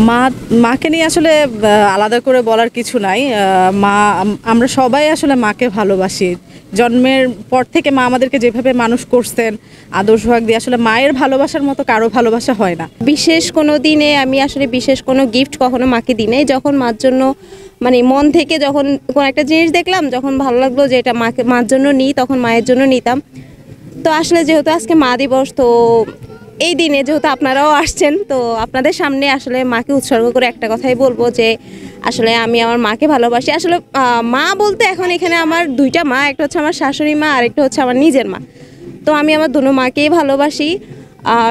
মা মাকে নিয়ে আসলে আলাদা করে বলার কিছু নাই। মা আমরা সবাই আসলে মাকে ভালোবাসি। জন্মের পর থেকে মা আমাদেরকে যেভাবে মানুষ করছেন আদর সোহাগ দিয়ে, আসলে মায়ের ভালোবাসার মতো কারো ভালোবাসা হয় না। বিশেষ কোনো দিনে আমি আসলে বিশেষ কোনো গিফট কখনো মাকে দিই নাই। যখন মার জন্য মানে মন থেকে যখন কোনো একটা জিনিস দেখলাম, যখন ভালো লাগলো যে এটা মার জন্য নিই, তখন মায়ের জন্য নিতাম। তো আসলে যেহেতু আজকে মা দিবস, তো এই দিনে যেহেতু আপনারাও আসছেন, তো আপনাদের সামনে আসলে মাকে উৎসর্গ করে একটা কথাই বলবো যে আসলে আমি আমার মাকে ভালোবাসি। আসলে মা বলতে এখন এখানে আমার দুইটা মা, একটা হচ্ছে আমার শাশুড়ি মা আর একটা হচ্ছে আমার নিজের মা। তো আমি আমার দুনো মাকেই ভালোবাসি,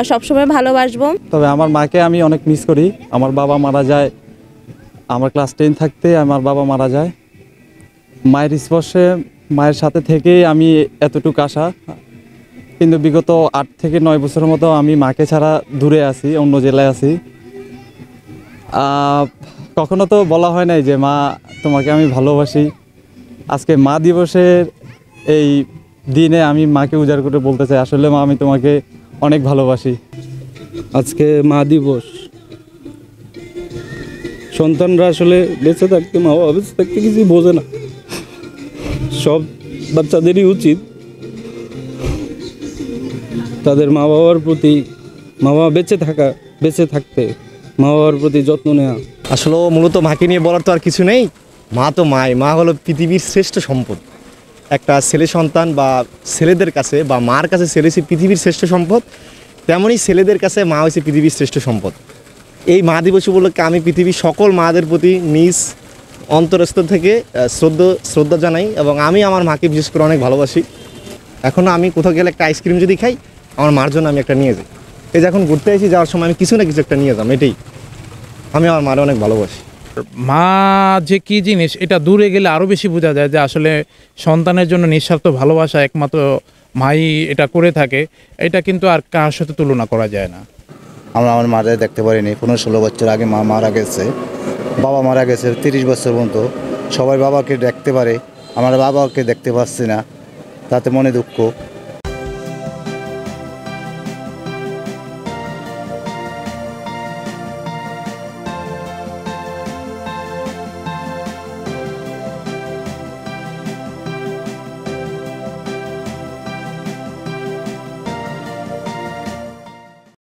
সবসময় ভালোবাসবো। তবে আমার মাকে আমি অনেক মিস করি। আমার বাবা মারা যায়, আমার ক্লাস 10 থাকতে আমার বাবা মারা যায়। মায়ের স্পর্শে, মায়ের সাথে থেকেই আমি এতটুকু আসা। কিন্তু বিগত 8 থেকে 9 বছরের মতো আমি মাকে ছাড়া দূরে আছি, অন্য জেলায় আছি। কখনো তো বলা হয় নাই যে মা তোমাকে আমি ভালোবাসি। আজকে মা দিবসের এই দিনে আমি মাকে উজাড় করে বলতে চাই, আসলে মা আমি তোমাকে অনেক ভালোবাসি। আজকে মা দিবস, সন্তানরা আসলে বেঁচে থাকতে, মা বাবা বেঁচে থাকতে কিছুই বোঝে না। সব বাচ্চাদেরই উচিত তাদের মা বাবার প্রতি, মা বাবা বেঁচে থাকতে মা বাবার প্রতি যত্ন নেওয়া। আসলে মূলত মাকে নিয়ে বলার তো আর কিছু নেই। মা তো মা হলো পৃথিবীর শ্রেষ্ঠ সম্পদ। একটা ছেলে সন্তান বা ছেলেদের কাছে বা মার কাছে ছেলে হচ্ছে পৃথিবীর শ্রেষ্ঠ সম্পদ, তেমনই ছেলেদের কাছে মা হচ্ছে পৃথিবীর শ্রেষ্ঠ সম্পদ। এই মা দিবস উপলক্ষে আমি পৃথিবীর সকল মাদের প্রতি নিজ অন্তরস্থল থেকে শ্রদ্ধা জানাই, এবং আমি আমার মাকে বিশেষ করে অনেক ভালোবাসি। এখনও আমি কোথাও গেলে একটা আইসক্রিম যদি খাই, আমার মার জন্য আমি একটা নিয়ে যাই। এই যে এখন ঘুরতে এসেছি, যাওয়ার সময় আমি কিছু না কিছু একটা নিয়ে যাম, এটাই। আমি আমার মারে অনেক ভালোবাসি। মা যে কী জিনিস, এটা দূরে গেলে আরও বেশি বোঝা যায় যে আসলে সন্তানের জন্য নিঃস্বার্থ ভালোবাসা একমাত্র মাই এটা করে থাকে। এটা কিন্তু আর কার সাথে তুলনা করা যায় না। আমরা আমার মাদের দেখতে পারিনি। 15-16 বছর আগে মা মারা গেছে, বাবা মারা গেছে 30 বছর পর্যন্ত। সবাই বাবাকে দেখতে পারে, আমরা বাবাকে দেখতে পাচ্ছি না, তাতে মনে দুঃখ।